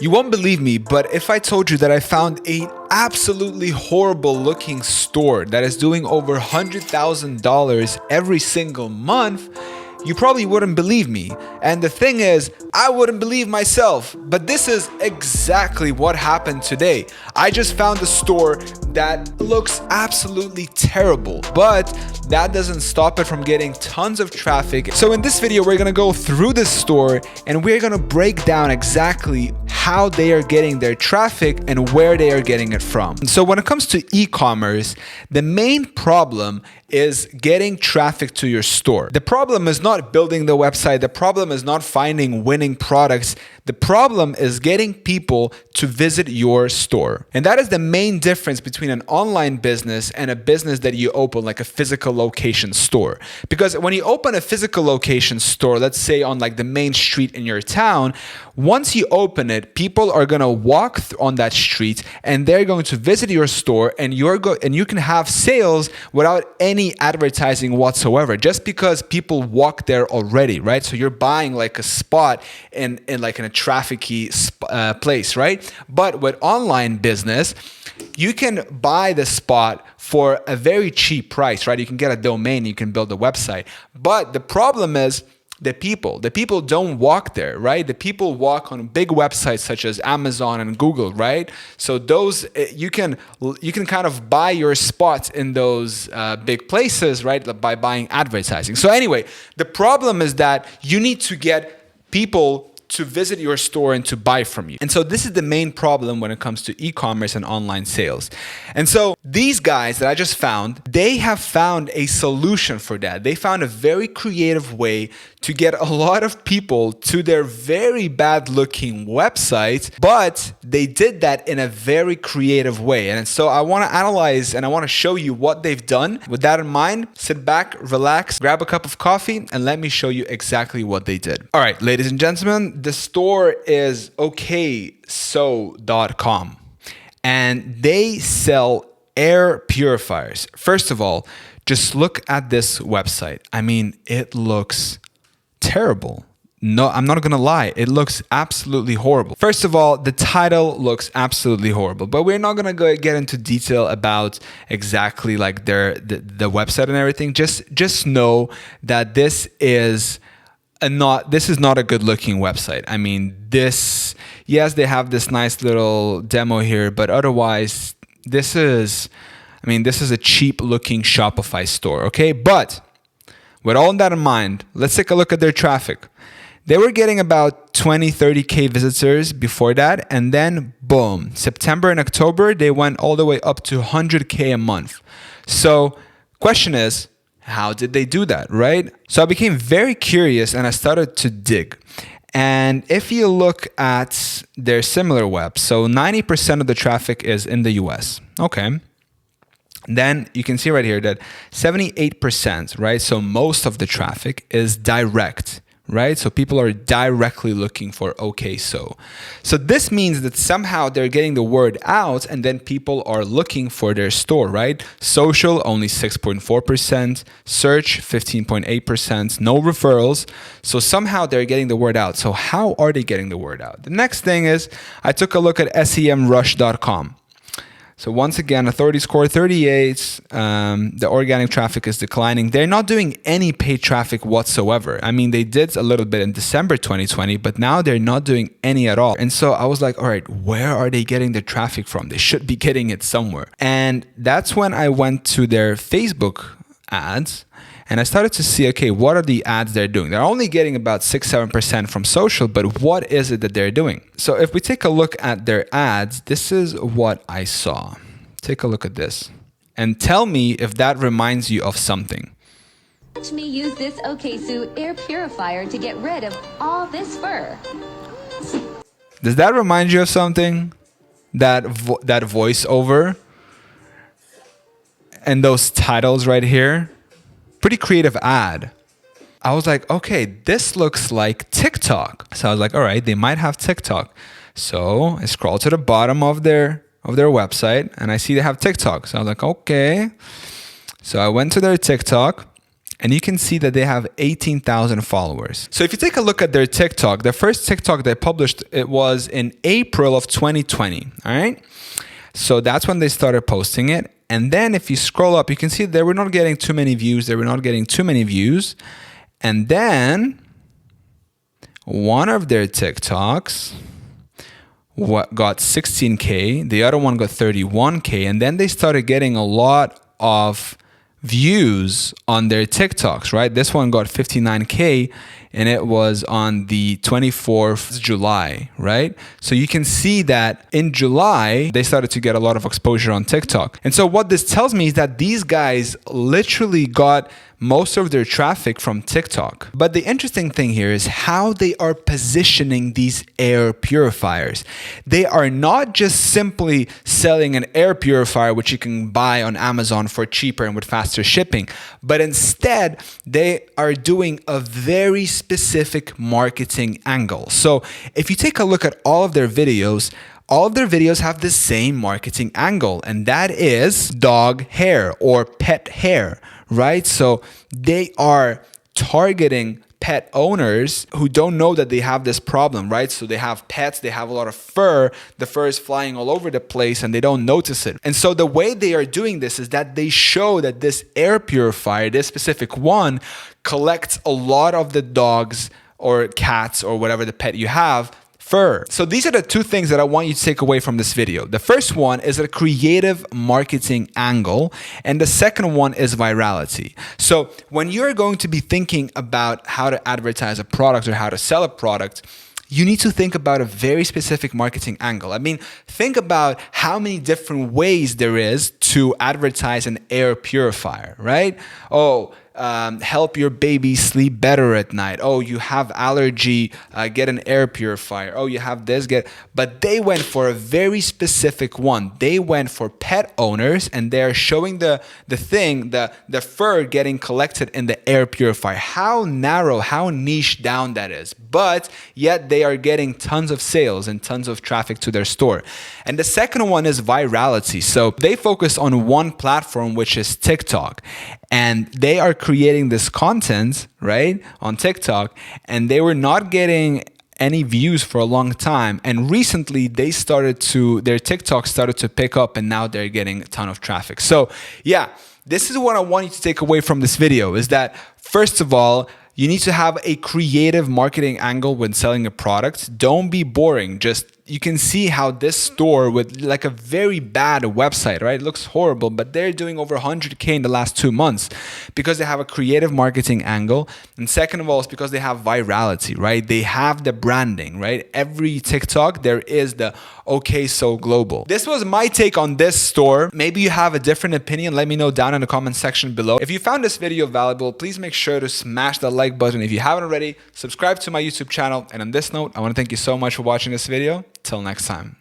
You won't believe me, but if I told you that I found a absolutely horrible looking store that is doing over $100,000 every single month, you probably wouldn't believe me. And the thing is, I wouldn't believe myself. But this is exactly what happened today. I just found a store that looks absolutely terrible, but that doesn't stop it from getting tons of traffic. So in this video, we're gonna go through this store and we're gonna break down exactly how they are getting their traffic and where they are getting it from. So when it comes to e-commerce, the main problem is getting traffic to your store. The problem is not building the website. The problem is not finding winning products. The problem is getting people to visit your store. And that is the main difference between an online business and a business that you open, like a physical location store. Because when you open a physical location store, let's say on like the main street in your town, once you open it, people are gonna walk on that street and they're going to visit your store, and you can have sales without any advertising whatsoever, just because people walk there already, right? So you're buying like a spot in a trafficy place, right? But with online business, you can buy the spot for a very cheap price, right? You can get a domain, you can build a website. But the problem is the people don't walk there, right? The people walk on big websites such as Amazon and Google, right? So those you can kind of buy your spots in those big places, right? By buying advertising. So anyway, the problem is that you need to get people to visit your store and to buy from you. And so this is the main problem when it comes to e-commerce and online sales. And so these guys that I just found, they have found a solution for that. They found a very creative way to get a lot of people to their very bad looking website, but they did that in a very creative way. And so I want to analyze and I want to show you what they've done. With that in mind, sit back, relax, grab a cup of coffee, and let me show you exactly what they did. All right, ladies and gentlemen, the store is okso.com and they sell air purifiers. First of all, just look at this website. I mean, it looks terrible. No, I'm not gonna lie. It looks absolutely horrible. First of all, the title looks absolutely horrible, but we're not gonna get into detail about exactly like the website and everything. Just know that this is not a good looking website. I mean, yes, they have this nice little demo here, but otherwise, this is a cheap looking Shopify store, okay? But with all that in mind, let's take a look at their traffic. They were getting about 30K visitors before that, and then boom, September and October, they went all the way up to 100K a month. So question is, how did they do that, right? So I became very curious and I started to dig. And if you look at their similar web, so 90% of the traffic is in the US. Okay. Then you can see right here that 78%, right? So most of the traffic is direct, right? So people are directly looking for okso. So this means that somehow they're getting the word out and then people are looking for their store, right? Social, only 6.4%, search, 15.8%, no referrals. So somehow they're getting the word out. So how are they getting the word out? The next thing is I took a look at semrush.com. So once again, authority score 38. The organic traffic is declining. They're not doing any paid traffic whatsoever. I mean, they did a little bit in December 2020, but now they're not doing any at all. And so I was like, all right, where are they getting the traffic from? They should be getting it somewhere. And that's when I went to their Facebook ads. And I started to see, okay, what are the ads they're doing? They're only getting about 6-7% from social, but what is it that they're doing? So if we take a look at their ads, this is what I saw. Take a look at this and tell me if that reminds you of something. Watch me use this okso air purifier to get rid of all this fur. Does that remind you of something? That voiceover and those titles right here? Pretty creative ad. I was like, okay, this looks like TikTok. So I was like, all right, they might have TikTok. So I scroll to the bottom of their website and I see they have TikTok. So I was like, okay. So I went to their TikTok and you can see that they have 18,000 followers. So if you take a look at their TikTok, the first TikTok they published, it was in April of 2020, all right? So that's when they started posting it. And then if you scroll up, you can see they were not getting too many views. And then one of their TikToks got 16K, the other one got 31K, and then they started getting a lot of views on their TikToks, right? This one got 59K, and it was on the 24th of July, right? So you can see that in July, they started to get a lot of exposure on TikTok. And so what this tells me is that these guys literally got most of their traffic from TikTok. But the interesting thing here is how they are positioning these air purifiers. They are not just simply selling an air purifier, which you can buy on Amazon for cheaper and with faster shipping, but instead they are doing a very specific marketing angle. So if you take a look at all of their videos have the same marketing angle, and that is dog hair or pet hair, right? So they are targeting pet owners who don't know that they have this problem, right? So they have pets, they have a lot of fur, the fur is flying all over the place and they don't notice it. And so the way they are doing this is that they show that this air purifier, this specific one, collects a lot of the dogs or cats or whatever the pet you have fur. So these are the two things that I want you to take away from this video. The first one is a creative marketing angle, and the second one is virality. So when you're going to be thinking about how to advertise a product or how to sell a product, you need to think about a very specific marketing angle. I mean, think about how many different ways there is to advertise an air purifier, right? Help your baby sleep better at night. Oh, you have allergy, get an air purifier. Oh, you have this, but they went for a very specific one. They went for pet owners, and they're showing the fur getting collected in the air purifier. How narrow, how niche down that is. But yet they are getting tons of sales and tons of traffic to their store. And the second one is virality. So they focus on one platform, which is TikTok. And they are creating this content, right, on TikTok, and they were not getting any views for a long time. And recently their TikTok started to pick up, and now they're getting a ton of traffic. So yeah, this is what I want you to take away from this video, is that first of all, you need to have a creative marketing angle when selling a product. Don't be boring. You can see how this store with like a very bad website, right? It looks horrible, but they're doing over 100K in the last 2 months because they have a creative marketing angle. And second of all, it's because they have virality, right? They have the branding, right? Every TikTok, there is the okay, so global. This was my take on this store. Maybe you have a different opinion. Let me know down in the comment section below. If you found this video valuable, please make sure to smash the like button. If you haven't already, subscribe to my YouTube channel. And on this note, I want to thank you so much for watching this video. Till next time.